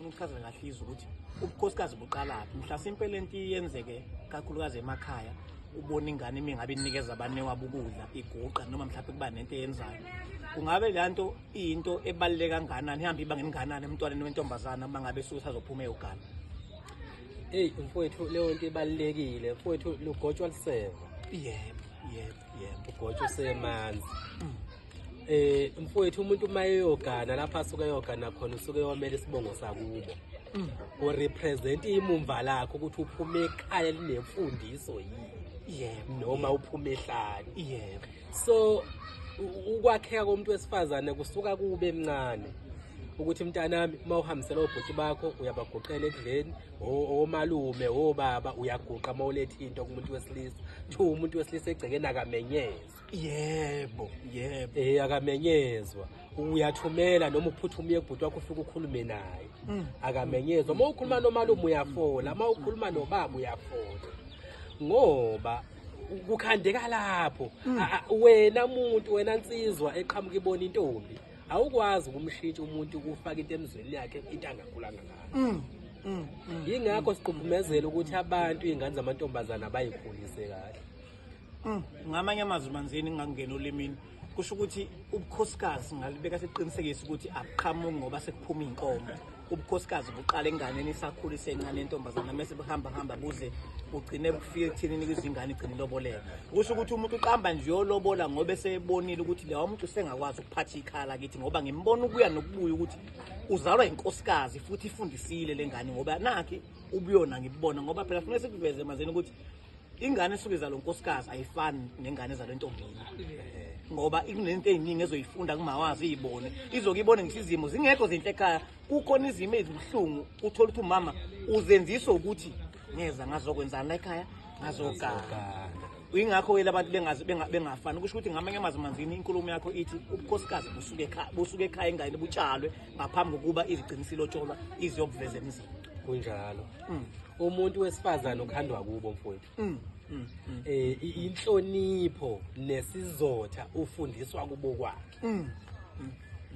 ngifuna ukuchazela kahle izwe ukuthi ubukhosikazi buqalaphi mhlasimpe lento iyenzeke kakhulukazi emakhaya ubona ingane mingabe inikeza abane wabo ukudla iguqa noma mhlawumbe kuba nento eyenzayo kungabe lento into ebaluleke kangakanani ihamba iba ngenganani emntwaneni wentombazana mangabe susa azophuma eyogana mfowethu leyo nto ibalulekile mfowethu lugotshwa liseva yebo ugotshwa usemanzi mfowethu umuntu mayeyogana lapha asuke yogana khona usuke yomela isibongo sakubo urepresent imumva lakho ukuthi uphume ekhaya linemfundiso noma uphume ehlane so ukwakheka komuntu wesifazane kusuka kube emncane ukuthi mntanami mawuhambisela obhuti bakho uyabaguqela ekudleni omalume obaba uyaguqa mawulethe into kumuntu wesilisa umuntu wesilisa egcekeni akamenyezwa yebo akamenyezwa uyathumela noma uphuthuma uyebhuti wakho ufike ukhulume naye akamenyezwa mawukhuluma nomalume uyafola mawukhuluma nobaba uyafola ngoba kukhandeka lapho wena nsizwa eqhamuka ibona intombi awukwazi ukumshintsha umuntu ukufaka into emzweni yakhe into angakhulanga ngayo yingakho siqhubumezela ukuthi abantu izingane zamantombazana bayikhulise kahle ngamanye amazwi manzini ngingangena olimini kusho ukuthi ubukhosikazi ngalibeka siqinisekisa ukuthi akuqhamuki ngoba sekuphuma inkomo ubukhosikazi buqala enganeni isakhula isencane entombazana mase behamba buze ugcine kufika ekuthenini izingane igcine loboleka kusho ukuthi umuntu uqamba nje yolobola ngoba esebonile ukuthi lewa umuntu usengakwazi ukuphatha ikhala kithi ngoba ngimbona ukuya nokubuya ukuthi uzalwa inkosikazi futhi ifundisile lengane ngoba nakhi ubuyona ngibona ngoba phela kufanele sikuveze manzini ukuthi ingane esuke izalwa inkosikazi ayifani nengane ezalwa entombini ngoba ikunento eziningi ezoyifunda kumawazi izibone izokibone ngisizimo zingekho zinhle ekhaya kukhona izimo ezibuhlungu uthola ukuthi umama uzenziswa ukuthi ngeza ngazokwenzana la ekhaya ngazogana ingakho abantu bengafani kusho ukuthi ngamanye amazwi manzini inkulumo yakho ithi ubukhosikazi busuke ekhaya ingane butshalwe ngaphambi kokuba izigcinisile otsholwa iziyokuveza emzini kunjalo umuntu wesifazane okhandwa kubo mfowethu inhlonipho nesizotha ufundiswa kubo kwakhe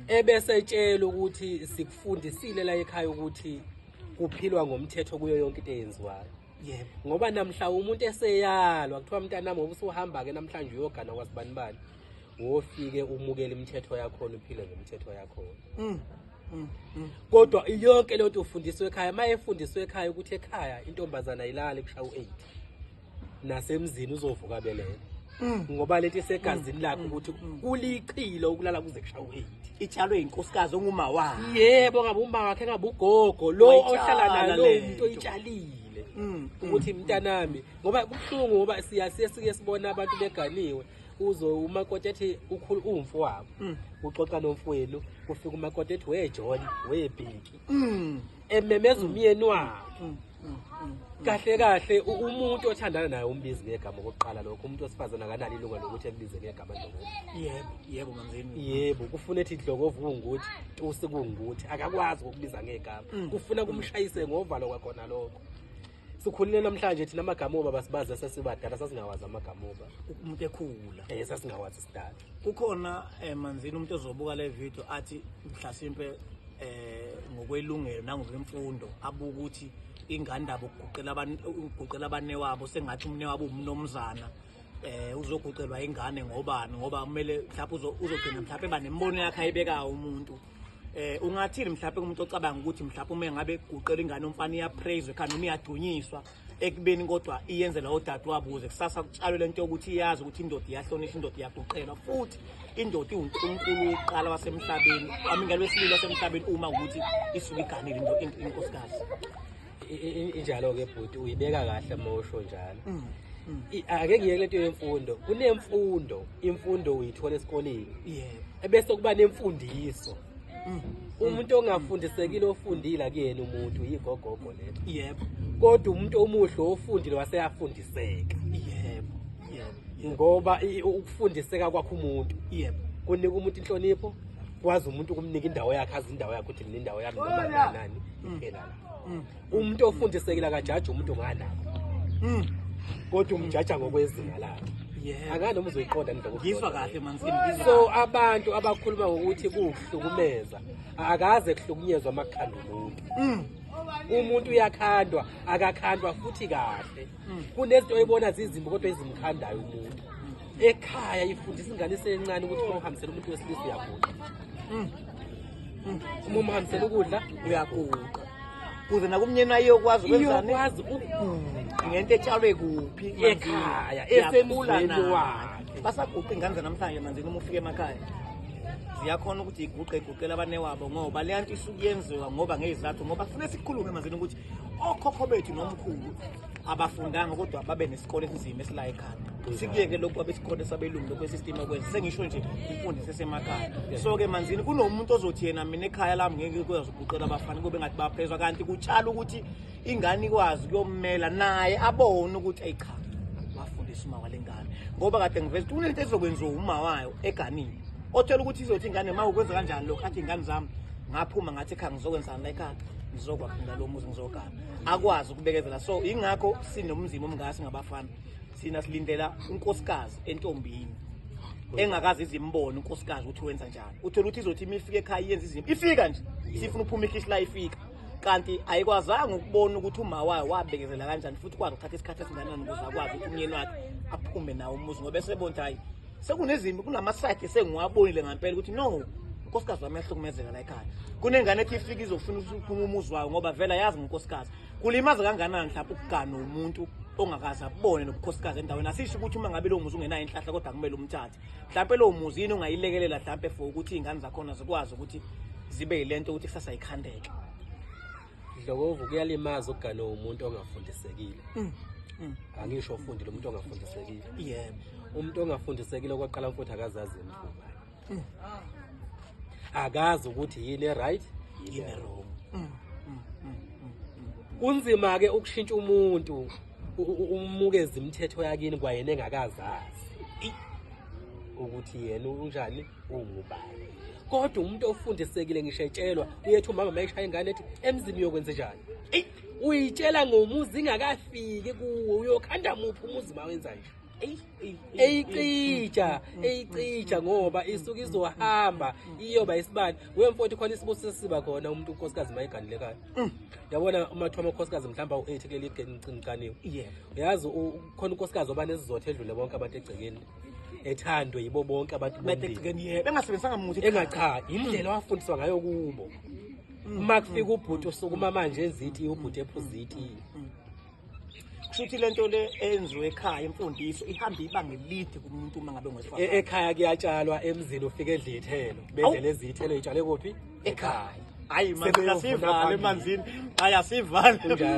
ebese tshela ukuthi sikufundisile la ekhaya ukuthi kuphilwa ngomthetho kuyo yonke into eyenziwayo ngoba namhla umuntu eseyalwa kuthiwa mntanami ngoba usuhamba ke namhlanje uyogana kwasibanibani wofike umukele imithetho yakho uphile ngemithetho yakho kodwa yonke le nto ufundiswe ekhaya mayefundiswe ekhaya ukuthi ekhaya intombazana ayilali kushawa u8 nasemzini uzovuka belela ngoba lethi segazini lakho ukuthi kuliqhilo ukulala kuze kushawa u8 itshalwe inkosikazi onguma wayo yebo ngabe umba wakhe ngabe ugogo lo ohlala nalo umuntu oyitshalile ukuthi mntanami ngoba kubuhlungu ngoba sike sibona abantu beganiwe uzo umakoti ethi umfo wabo uxoxa nomfowenu kufika umakoti ethi weJohn webheki ememeza umyeni wakhe kahle umuntu othandana naye umbizi ngegama okokuqala lokho umuntu osifazana akanalo ilungelo lokuthi ekubize ngegama Ndlovu yebo manzini yebo kufuna ethi Dlokovu unguthi Tusi kunguthi akakwazi ukubiza ngegama kufuna kumshayise ngovalo kwakhona lokho sikhulile namhlanje thina amagama oba basibaza sesibadala sasingawazi amagama oba umuntu ekhula sasingawazi sidala kukhona manzini umuntu ozobuka le video athi mhlasimpe ngokwelungelo nangokwemfundo abuka ukuthi ingane ndaba ukuguqela abane wabo sengathi umne wabo umnomzana uzoguqelwa ingane ngobani ngoba kumele mhlawumbe uzogcina mhlawumbe banembono yakhe ayibekayo umuntu ungathini mhlawumbe umuntu ocabanga ukuthi mhlawumbe uma ngabe guqela ingane umfana iyapraise ekhaya noma iyadunyiswa ekubeni kodwa iyenzela odade wabuze kusasa kutshalwe lento ukuthi iyazi ukuthi indoda iyahlonishwa indoda iyaguqelwa futhi indoda iwuNkulunkulu oqala wasemhlabeni amingalo wesililo wasemhlabeni uma ukuthi isuka iganile inkosikazi injalo ke bhuti uyibeka kahle mawusho njalo ake ngiyeke lento yemfundo kunemfundo imfundo uyithola esikoleni ebese kuba nemfundiso umuntu ongafundisekile ofundile akuyena umuntu yigogogo letho yebo kodwa umuntu omuhle ofundile waseyafundiseka yebo ngoba ukufundiseka kwakho umuntu kunika umuntu inhlonipho kwazi umuntu kumnika indawo yakhe azi indawo yakhe ukuthi mina indawo yami noma nani iphela la umuntu ofundisekile akajaji umuntu nganabo kodwa umjaja ngokwezinga lakhe Yebo. Angani noma uzoyiqonda indaba. Ngizwa kahle Mansini, ngizwa. So abantu abakhuluma ngokuthi kuhlukumeza akaze kuhlukunyezwa makhanda umuntu. Umuntu uyakhandwa, akakhandwa futhi kahle. Kunezinto oyibona zizimbi kodwa ezimkhandayo umuntu. Ekhaya ifundisa ingane esencane ukuthi uma uhambisela umuntu wesilisa uyaguqa. Uma umhambisela ukudla Uyaguqa. Kuze nakumnyeni ayokwazi ukwenzani? iyokwazi ukuguqa Ngento etshalwe kuphi ekhaya Iyakhula esemzweni nayo. wakhe. Basaguqa ingane namhlanje Manzini uma ufika emakhaya. Ziyakhona ukuthi iguqela abanewabo ngoba le nto isuku yenziwa ngoba ngezizathu ngoba kufanele sikhulume Manzini ukuthi okhokho bethu nomkhulu abafundanga kodwa babe nesikole esinzima esila ekhaya. Sikuyeke lokhu abesikole sabelungu lokhu system okwenza sengisho nje imfundisi esemakhaya. So ke Manzini kunomuntu ozothi yena mina ekhaya lami ngeke ukwazi ukuguqela abafana kube ngathi baphezwa kanti kutshala ukuthi ingane ikwazi kuyomela naye abone ukuthi ayicha bafundisa uma walengane ngoba kade ngiveza ukuthi kunento ezokwenziwa uma wayo eganini othola ukuthi izothi ingane mawukwenza kanjani lokho athi ingane zami ngaphuma ngathi ekhaya ngizokwenzana la ekhaya ngizokwaphinda lo muzi ngizogana akwazi ukubekezela. So ingakho sinomzimo omngasi ngabafana sina silindela unkosikazi entombini engakazi izimbone unkosikazi ukuthi wenza njani. Uthola ukuthi izothi imifika ekhaya yenza izimo ifika nje sifuna uphuma ikhishi la ifika kanti ayikwazanga ukubona ukuthi uma wayo wabekezela kanjani futhi kwazi ukuthatha isikhathi esinganani ukuze akwazi ukuthi umyeni wakhe aphume nawo umuzi ngoba esebonta hayi sekunezimo kunamasayidi sengiwabonile ngempela ukuthi no unkosikazi wami yahlukumezeka la ekhaya kunengane ethi ifika izofuna ukuphuma umuzi wayo ngoba vela yazi ngonkosikazi kulimaza kanganani mhlawumbe ukugana umuntu ongakazi abone nobukhosikazi endaweni asisho ukuthi uma ngabe lo muzi ungenayo inhlahla kodwa kumele umthathe mhlawumbe lo muzi yini ungayilekelela mhlawumbe for ukuthi ingane zakhona zikwazi ukuthi zibe yilento ukuthi kusasa ikhandeke. Dlokovu kuyalimaza ukugana umuntu ongafundisekile. Angisho ufundile umuntu ongafundisekile. Yebo. Umuntu ongafundisekile okwaqala mfuthu akazazi imvuba. Akazi ukuthi yini right Yini wrong. Kunzima ke ukushintsha umuntu umukeza imithetho yakini kwayena engakazazi ukuthi yena unjani ungubani. Kodwa umuntu ofundisekile ngishetshelwa uyethi umama mayishaya ingane ethi emzini uyokwenza njani. Uyitshela ngomuzi ingakafiki kuwo uyokhanda muphi umuzi mawenza nje. Eyicija ngoba isuke izohamba iyoba isibani wemfoti khona isibusiso siba khona umuntu unkosikazi mayiganile ekhaya. Yabona umathu amakhosikazi mhlamba u8 kuleli igciniqaniwe. Yebo. Uyazi khona unkosikazi obane sizothe edlule bonke abantu egcekeni ethandwe yibo bonke abantu Bategcikeni yebo engasebenzisanga muthi engacha indlela wafundiswa ngayo kubo. Uma kufika ubhuti usukuma manje ezithi ubhuti ephuziti. Futhi lento le enziwe ekhaya imfundiso ihamba ibanga elide kumuntu uma ngabe ngwesifazane. Ekhaya kuyatshalwa emzini ufike edla ithelo bedle lezi ithelo ezitshale kuphi Ekhaya hayi manje asivale Manzini hayi asivale njalo.